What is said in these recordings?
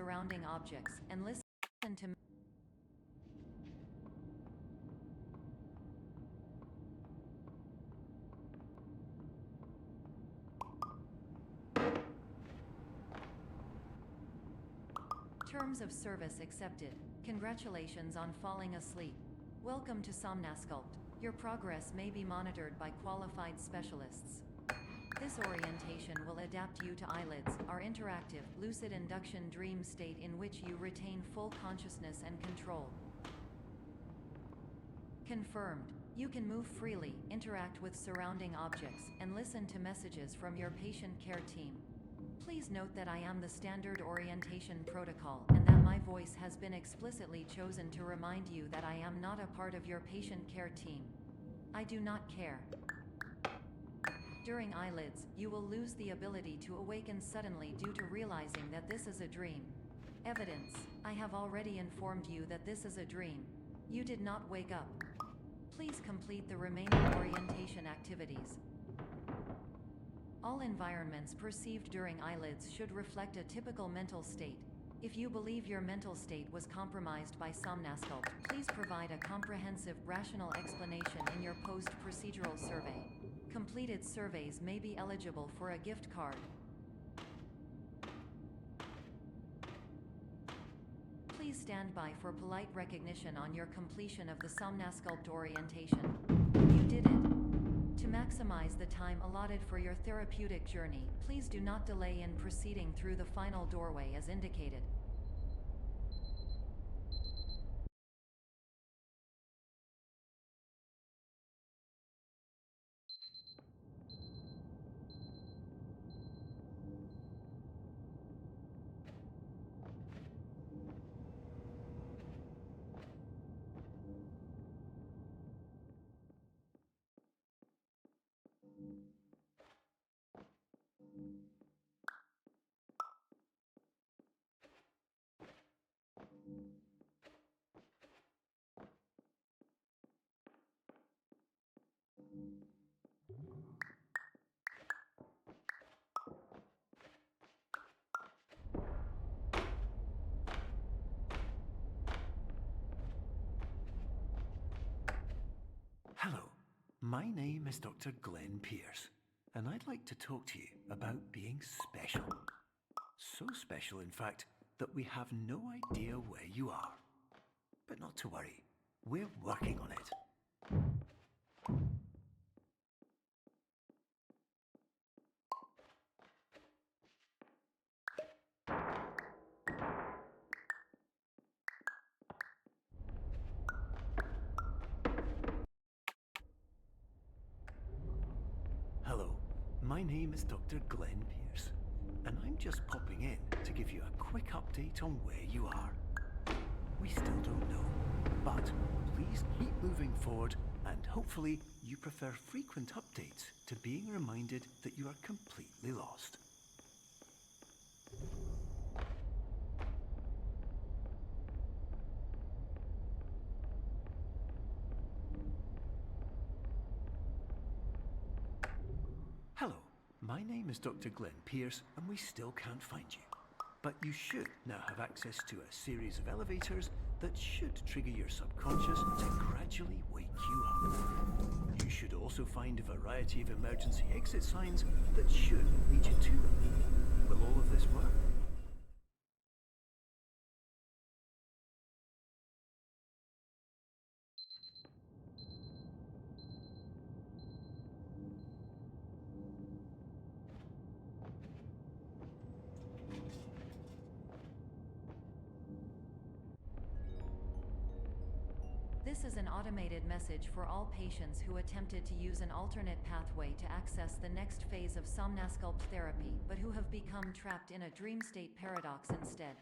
surrounding objects and listen to terms of service accepted. Congratulations on falling asleep. Welcome to Somnasculpt. Your progress may be monitored by qualified specialists. This orientation will adapt you to eyelids, our interactive, lucid induction dream state in which you retain full consciousness and control. Confirmed. You can move freely, interact with surrounding objects, and listen to messages from your patient care team. Please note that I am the standard orientation protocol and that my voice has been explicitly chosen to remind you that I am not a part of your patient care team. I do not care. During eyelids, you will lose the ability to awaken suddenly due to realizing that this is a dream. Evidence. I have already informed you that this is a dream. You did not wake up. Please complete the remaining orientation activities. All environments perceived during eyelids should reflect a typical mental state. If you believe your mental state was compromised by Somnasculpt, please provide a comprehensive, rational explanation in your post-procedural survey. Completed surveys may be eligible for a gift card. Please stand by for polite recognition on your completion of the Somnasculpt orientation. You did it. To maximize the time allotted for your therapeutic journey, please do not delay in proceeding through the final doorway as indicated. Hello, my name is Dr. Glenn Pierce, and I'd like to talk to you about being special. So special, in fact, that we have no idea where you are. But not to worry, we're working on it. Hello, my name is Dr. Glenn Pierce, and I'm just popping in to give you a quick update on where you are. We still don't know, but please keep moving forward, and hopefully you prefer frequent updates to being reminded that you are completely lost. Hello, my name is Dr. Glenn Pierce, and we still can't find you. But you should now have access to a series of elevators that should trigger your subconscious to gradually wake you up. You should also find a variety of emergency exit signs that should lead you to them. Will all of this work? This is an automated message for all patients who attempted to use an alternate pathway to access the next phase of Somnasculpt therapy, but who have become trapped in a dream state paradox instead.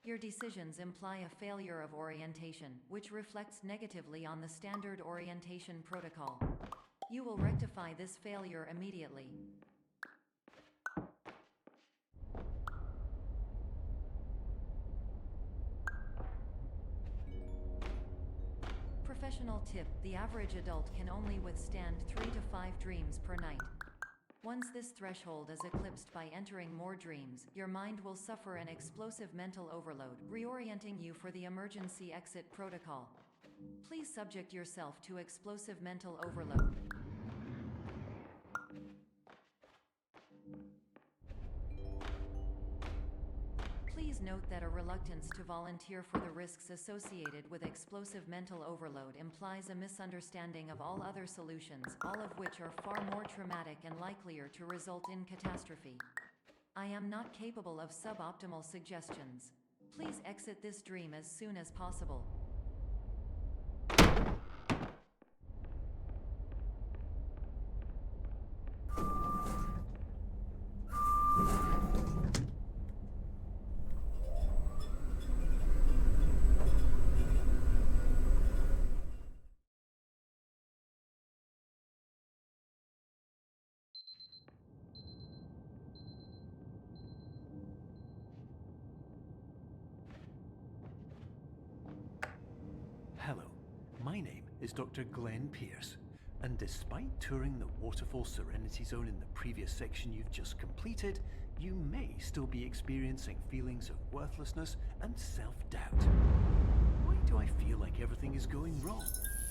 Your decisions imply a failure of orientation, which reflects negatively on the standard orientation protocol. You will rectify this failure immediately. Professional tip: the average adult can only withstand 3 to 5 dreams per night. Once this threshold is eclipsed by entering more dreams, your mind will suffer an explosive mental overload, reorienting you for the emergency exit protocol. Please subject yourself to explosive mental overload. Please note that a reluctance to volunteer for the risks associated with explosive mental overload implies a misunderstanding of all other solutions, all of which are far more traumatic and likelier to result in catastrophe. I am not capable of suboptimal suggestions. Please exit this dream as soon as possible. Hello, my name is Dr. Glenn Pierce, and despite touring the Waterfall Serenity Zone in the previous section you've just completed, you may still be experiencing feelings of worthlessness and self-doubt. Why do I feel like everything is going wrong,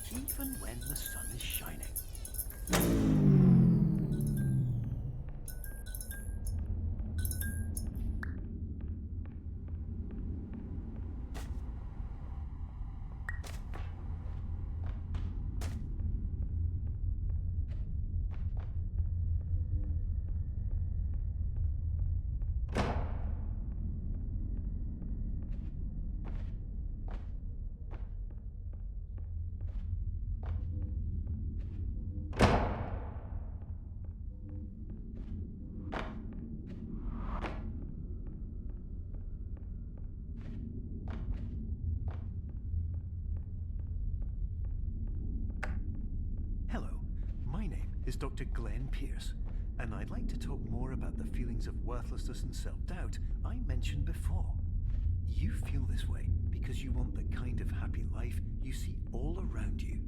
even when the sun is shining? Hello, my name is Dr. Glenn Pierce, and I'd like to talk more about the feelings of worthlessness and self-doubt I mentioned before. You feel this way because you want the kind of happy life you see all around you,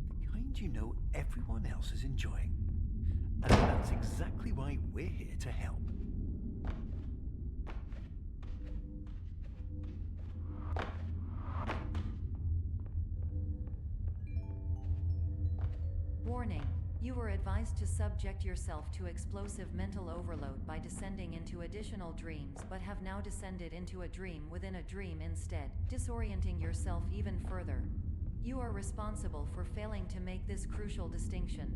the kind you know everyone else is enjoying. And that's exactly why we're here to help. Warning. You were advised to subject yourself to explosive mental overload by descending into additional dreams, but have now descended into a dream within a dream instead, disorienting yourself even further. You are responsible for failing to make this crucial distinction.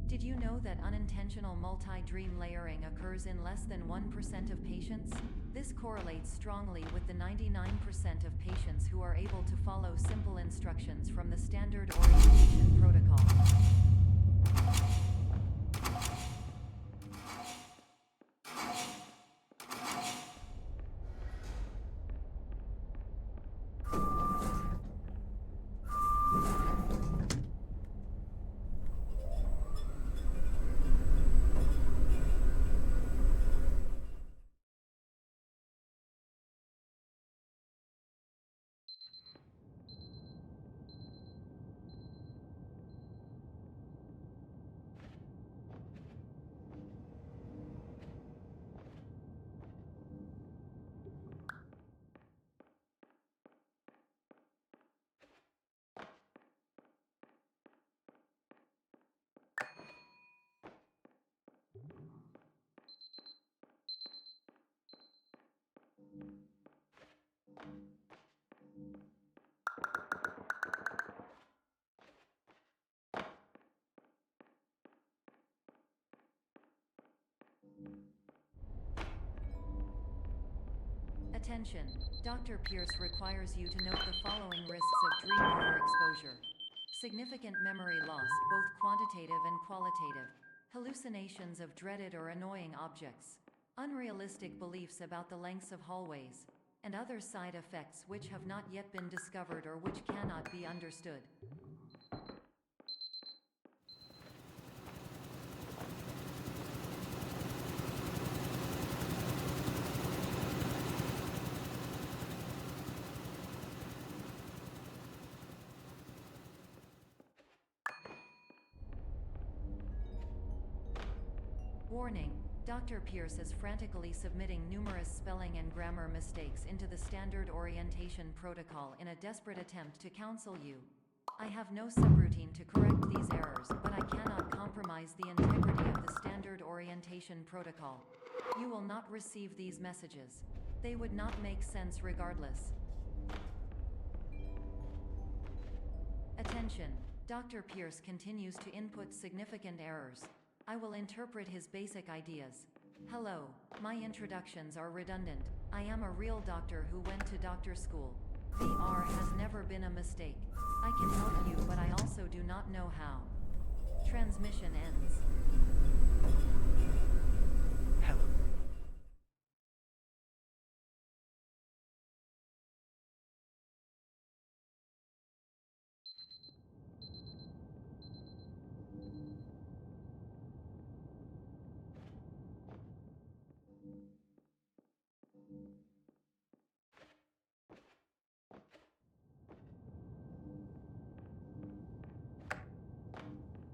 Did you know that unintentional multi-dream layering occurs in less than 1% of patients? This correlates strongly with the 99% of patients who are able to follow simple instructions from the standard orientation protocol. Attention. Dr. Pierce requires you to note the following risks of dream overexposure. Significant memory loss, both quantitative and qualitative. Hallucinations of dreaded or annoying objects. Unrealistic beliefs about the lengths of hallways. And other side effects which have not yet been discovered or which cannot be understood. Warning, Dr. Pierce is frantically submitting numerous spelling and grammar mistakes into the standard orientation protocol in a desperate attempt to counsel you. I have no subroutine to correct these errors, but I cannot compromise the integrity of the standard orientation protocol. You will not receive these messages. They would not make sense regardless. Attention, Dr. Pierce continues to input significant errors. I will interpret his basic ideas. Hello, my introductions are redundant. I am a real doctor who went to doctor school. VR has never been a mistake. I can help you, but I also do not know how. Transmission ends. Hello.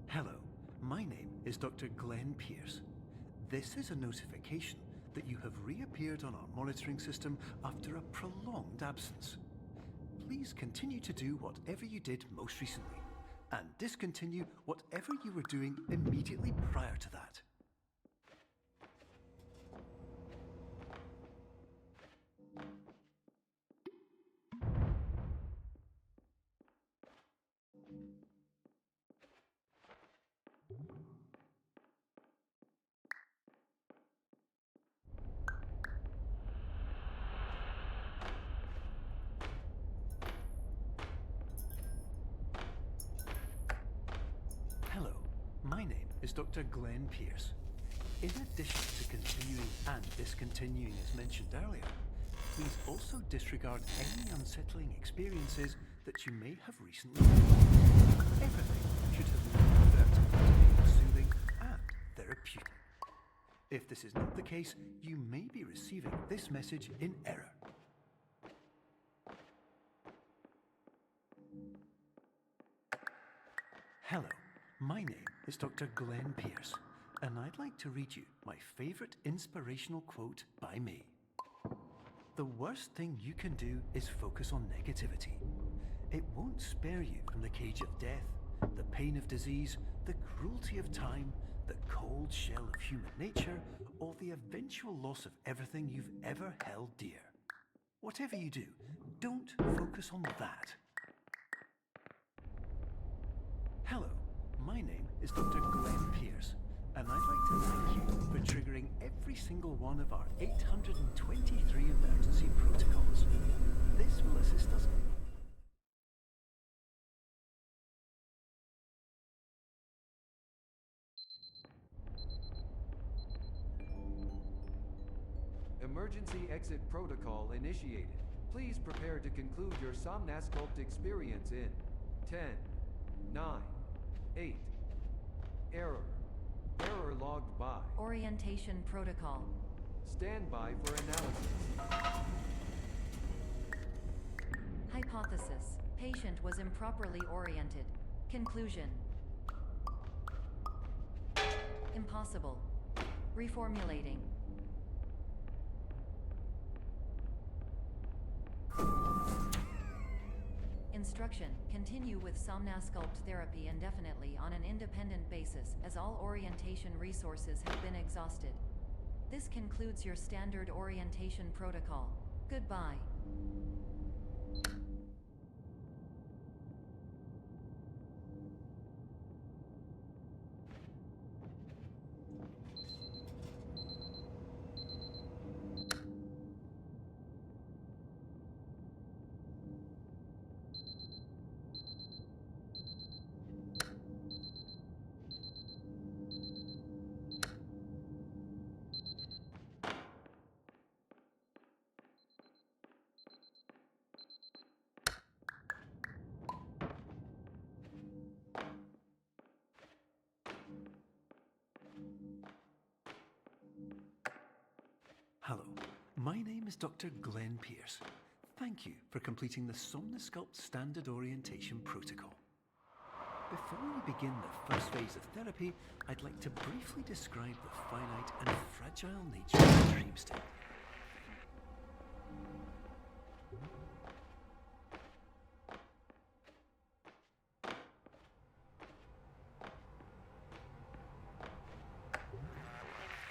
Hello, my name is Dr. Glenn Pierce. This is a notification that you have reappeared on our monitoring system after a prolonged absence. Please continue to do whatever you did most recently, and discontinue whatever you were doing immediately prior to that. Hello, my name is Dr. Glenn Pierce. In addition to continuing and discontinuing as mentioned earlier, please also disregard any unsettling experiences that you may have recently had. Everything should have been converted to being soothing and therapeutic. If this is not the case, you may be receiving this message in error. Hello, my name is Dr. Glenn Pierce, and I'd like to read you my favorite inspirational quote by me. The worst thing you can do is focus on negativity. It won't spare you from the cage of death, the pain of disease, the cruelty of time, the cold shell of human nature, or the eventual loss of everything you've ever held dear. Whatever you do, don't focus on that. Hello, my name is Dr. Glenn Pierce, and I'd like to thank you for triggering every single one of our 823 emergency protocols. This will assist us. Emergency exit protocol initiated. Please prepare to conclude your Somnasculpt experience in 10, 9, 8. Error. Error logged by. Orientation protocol. Stand by for analysis. Hypothesis. Patient was improperly oriented. Conclusion. Impossible. Reformulating. Instruction. Continue with Somnasculpt therapy indefinitely on an independent basis, as all orientation resources have been exhausted. This concludes your standard orientation protocol. Goodbye. Hello, my name is Dr. Glenn Pierce. Thank you for completing the Somnasculpt Standard Orientation Protocol. Before we begin the first phase of therapy, I'd like to briefly describe the finite and fragile nature of the dream state.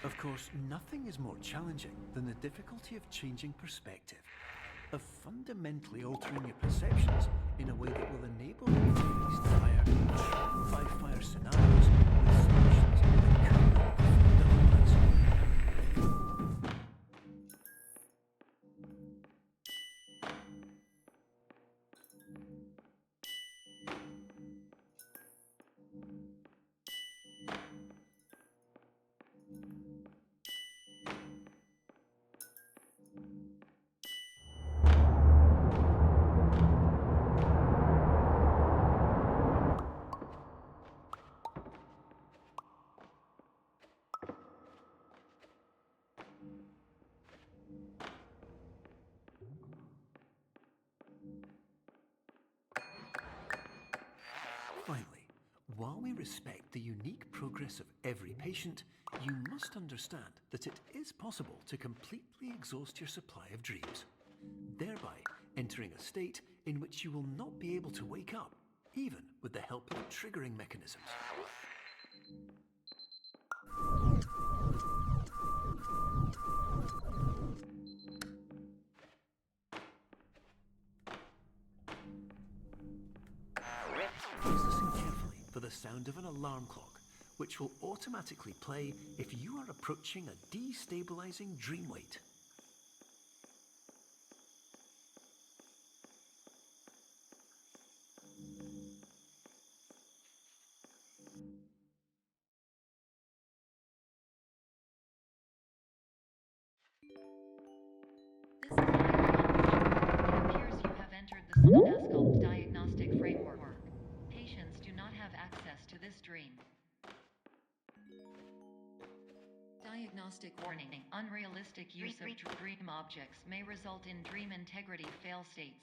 Of course, nothing is more challenging than the difficulty of changing perspective, of fundamentally altering your perceptions in a way that will enable you to face dire, trial-by-fire scenarios with solutions that could not be found otherwise. Finally, while we respect the unique progress of every patient, you must understand that it is possible to completely exhaust your supply of dreams, thereby entering a state in which you will not be able to wake up, even with the help of triggering mechanisms. Please listen carefully for the sound of an alarm clock, which will automatically play if you are approaching a destabilizing dream weight. This is It appears you have entered the Somnasculpt diagnostic framework. Patients do not have access to this dream. Diagnostic warning. Unrealistic use of dream objects may result in dream integrity fail states.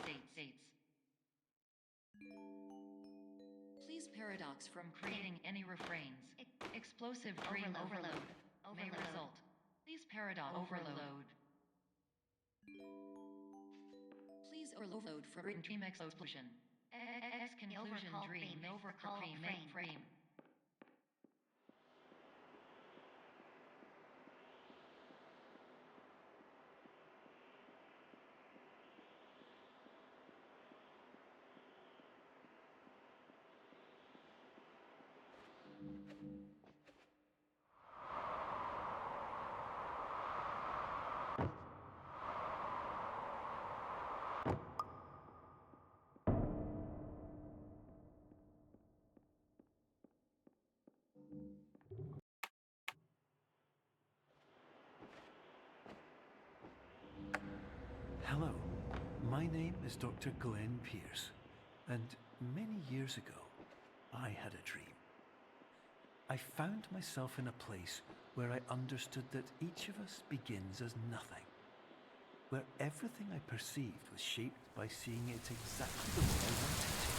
Please paradox from creating any refrains. Explosive dream overload may result. Please paradox overload. Please overload from dream explosion. Conclusion dream overcall frame. Hello, my name is Dr. Glenn Pierce, and many years ago, I had a dream. I found myself in a place where I understood that each of us begins as nothing, where everything I perceived was shaped by seeing it exactly the way I wanted to.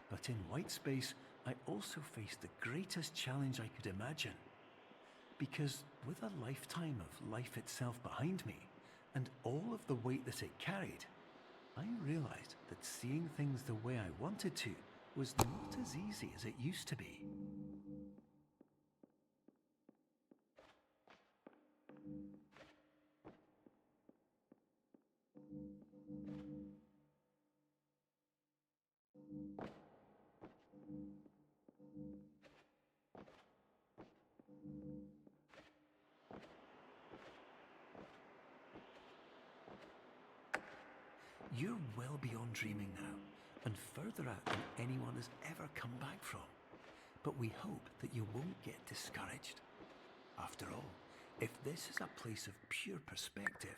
But in white space, I also faced the greatest challenge I could imagine. Because with a lifetime of life itself behind me, and all of the weight that it carried, I realized that seeing things the way I wanted to was not as easy as it used to be. You're well beyond dreaming now, and further out than anyone has ever come back from. But we hope that you won't get discouraged. After all, if this is a place of pure perspective,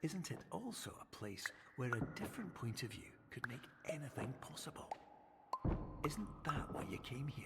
isn't it also a place where a different point of view could make anything possible? Isn't that why you came here?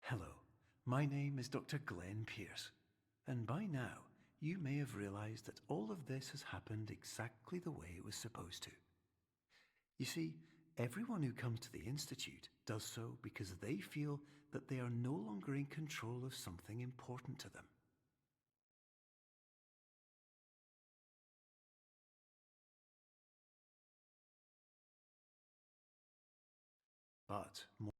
Hello, my name is Dr. Glenn Pierce, and by now you may have realized that all of this has happened exactly the way it was supposed to. You see, everyone who comes to the Institute does so because they feel that they are no longer in control of something important to them. But more